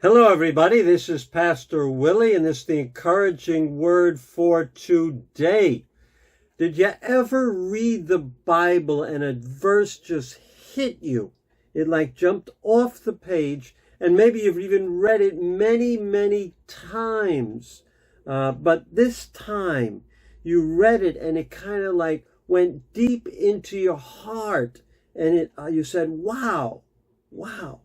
Hello, everybody. This is Pastor Willie, and this is the encouraging word for today. Did you ever read the Bible and a verse just hit you? It like jumped off the page, and maybe you've even read it many, many times. But this time you read it and it kind of like went deep into your heart, and you said, wow, wow.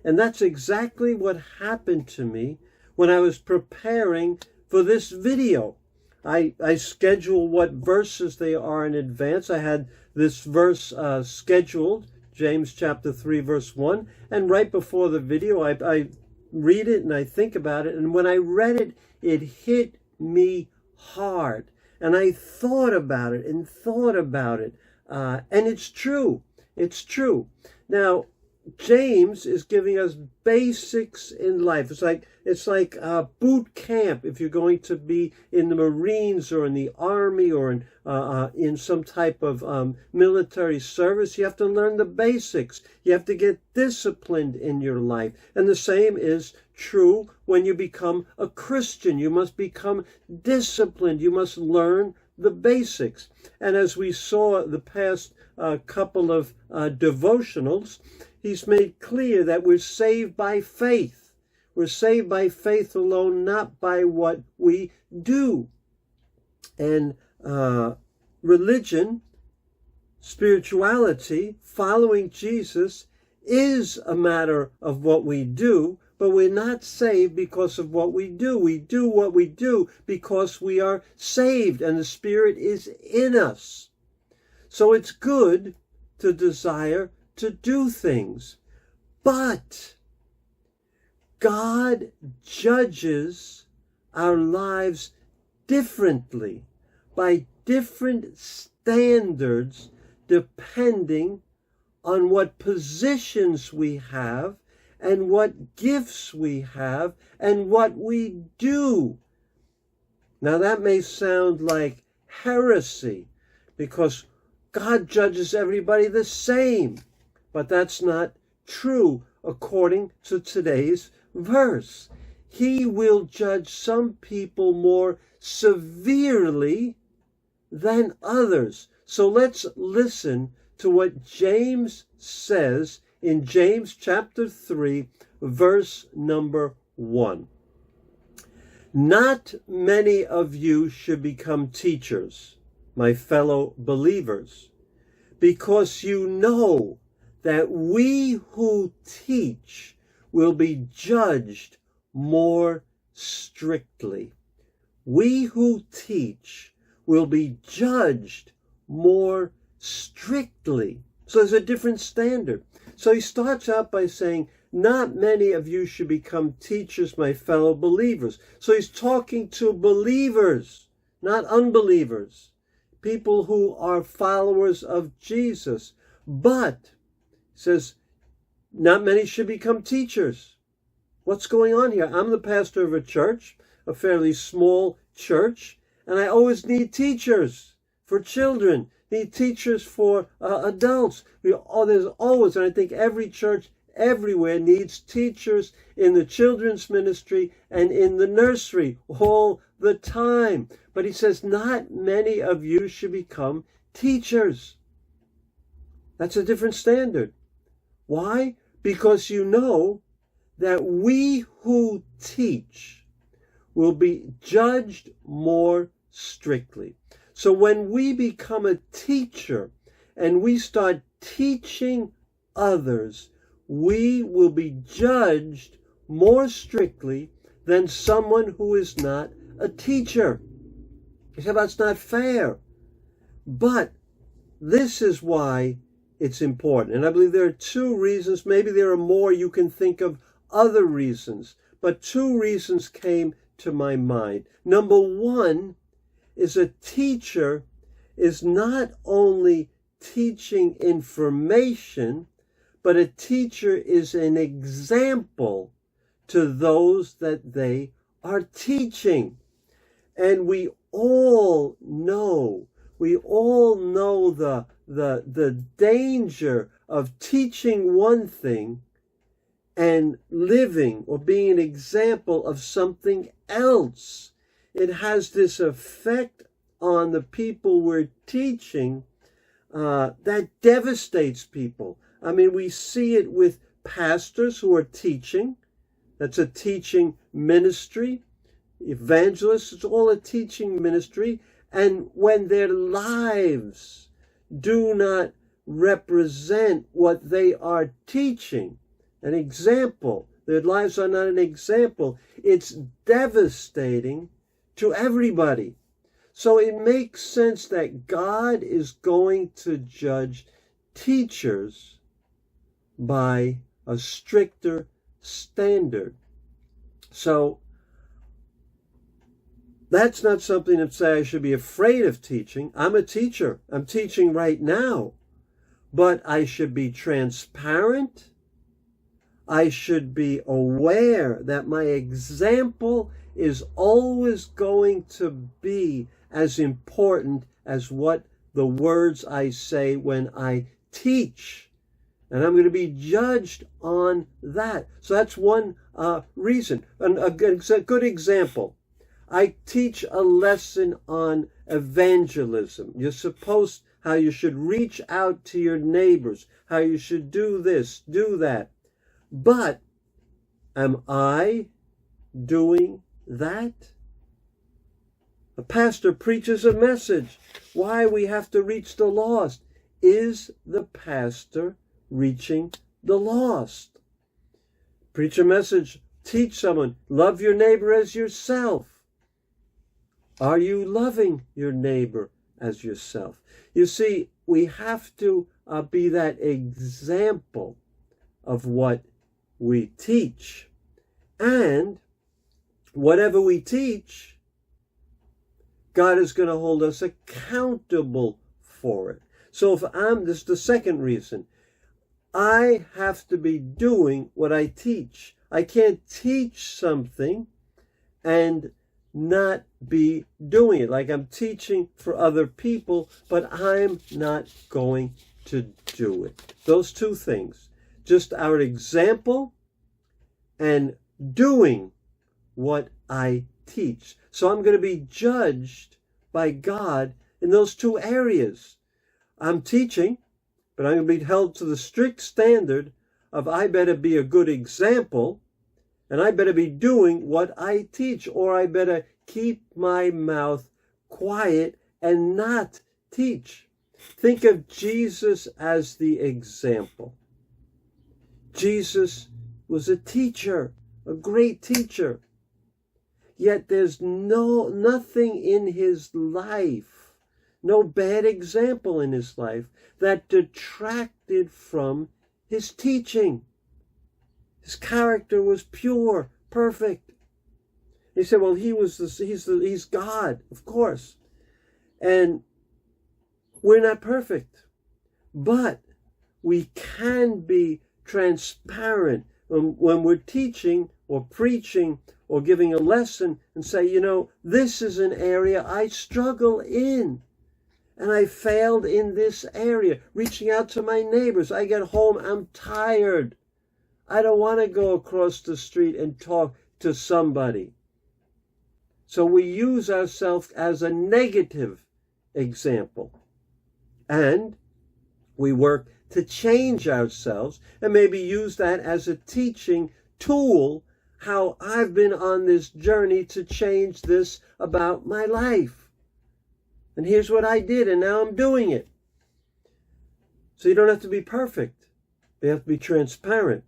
And that's exactly what happened to me when I was preparing for this video. I schedule what verses they are in advance. I had this verse scheduled, James chapter 3, verse 1. And right before the video, I read it and I think about it. And when I read it, it hit me hard. And I thought about it and thought about it. And it's true. It's true. Now, James is giving us basics in life. It's like boot camp. If you're going to be in the Marines or in the Army or in some type of military service, you have to learn the basics. You have to get disciplined in your life. And the same is true when you become a Christian. You must become disciplined. You must learn the basics. And as we saw the past couple of devotionals, he's made clear that we're saved by faith. We're saved by faith alone, not by what we do. And religion, spirituality, following Jesus is a matter of what we do, but we're not saved because of what we do. We do what we do because we are saved and the Spirit is in us. So it's good to desire to do things, but God judges our lives differently by different standards depending on what positions we have and what gifts we have and what we do. Now that may sound like heresy because God judges everybody the same. But that's not true according to today's verse. He will judge some people more severely than others. So let's listen to what James says in James chapter 3, verse number 1. Not many of you should become teachers, my fellow believers, because you know that we who teach will be judged more strictly. We who teach will be judged more strictly. So there's a different standard. So he starts out by saying, not many of you should become teachers, my fellow believers. So he's talking to believers, not unbelievers, people who are followers of Jesus. But says, not many should become teachers. What's going on here? I'm the pastor of a church, a fairly small church, and I always need teachers for children, need teachers for adults. There's always, and I think every church everywhere needs teachers in the children's ministry and in the nursery all the time. But he says, not many of you should become teachers. That's a different standard. Why? Because you know that we who teach will be judged more strictly. So when we become a teacher and we start teaching others, we will be judged more strictly than someone who is not a teacher. You say, that's not fair. But this is why it's important. And I believe there are two reasons. Maybe there are more. You can think of other reasons. But two reasons came to my mind. Number one is a teacher is not only teaching information, but a teacher is an example to those that they are teaching. And we all know the danger of teaching one thing and living or being an example of something else. It has this effect on the people we're teaching that devastates people. I mean, we see it with pastors who are teaching. That's a teaching ministry. Evangelists, it's all a teaching ministry. And when their lives do not represent what they are teaching, an example, their lives are not an example, it's devastating to everybody. So it makes sense that God is going to judge teachers by a stricter standard. So that's not something to say I should be afraid of teaching. I'm a teacher. I'm teaching right now. But I should be transparent. I should be aware that my example is always going to be as important as what the words I say when I teach. And I'm going to be judged on that. So that's one reason. A good example. I teach a lesson on evangelism. You're supposed, how you should reach out to your neighbors, how you should do this, do that. But am I doing that? A pastor preaches a message why we have to reach the lost. Is the pastor reaching the lost? Preach a message, teach someone, love your neighbor as yourself. Are you loving your neighbor as yourself? You see, we have to be that example of what we teach. And whatever we teach, God is going to hold us accountable for it. So if this is the second reason, I have to be doing what I teach. I can't teach something and not be doing it. Like I'm teaching for other people, but I'm not going to do it. Those two things. Just our example and doing what I teach. So I'm going to be judged by God in those two areas. I'm teaching, but I'm going to be held to the strict standard of I better be a good example, and I better be doing what I teach, or I better keep my mouth quiet and not teach. Think of Jesus as the example. Jesus was a teacher, a great teacher. Yet there's nothing in his life, no bad example in his life that detracted from his teaching. His character was pure, perfect. He said, well, he's God, of course. And we're not perfect. But we can be transparent when we're teaching or preaching or giving a lesson and say, this is an area I struggle in. And I failed in this area, reaching out to my neighbors. I get home, I'm tired. I don't want to go across the street and talk to somebody. So we use ourselves as a negative example. And we work to change ourselves and maybe use that as a teaching tool, how I've been on this journey to change this about my life. And here's what I did, and now I'm doing it. So you don't have to be perfect. You have to be transparent.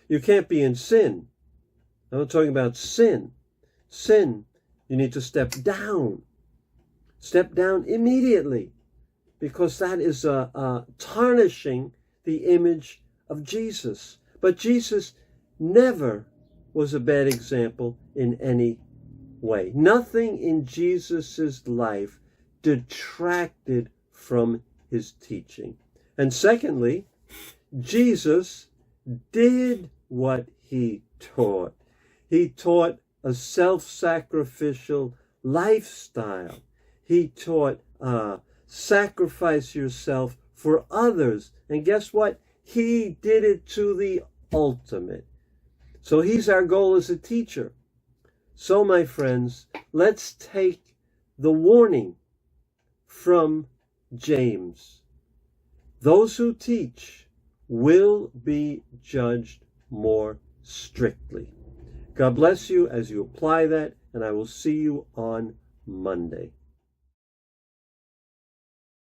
You can't be in sin. I'm not talking about sin. Sin, you need to step down. Step down immediately, because that is tarnishing the image of Jesus. But Jesus never was a bad example in any way. Nothing in Jesus' life detracted from his teaching. And secondly, Jesus did what he taught. He taught a self-sacrificial lifestyle. He taught sacrifice yourself for others. And guess what? He did it to the ultimate. So he's our goal as a teacher. So, my friends, let's take the warning from James. Those who teach will be judged more strictly. God bless you as you apply that, and I will see you on Monday.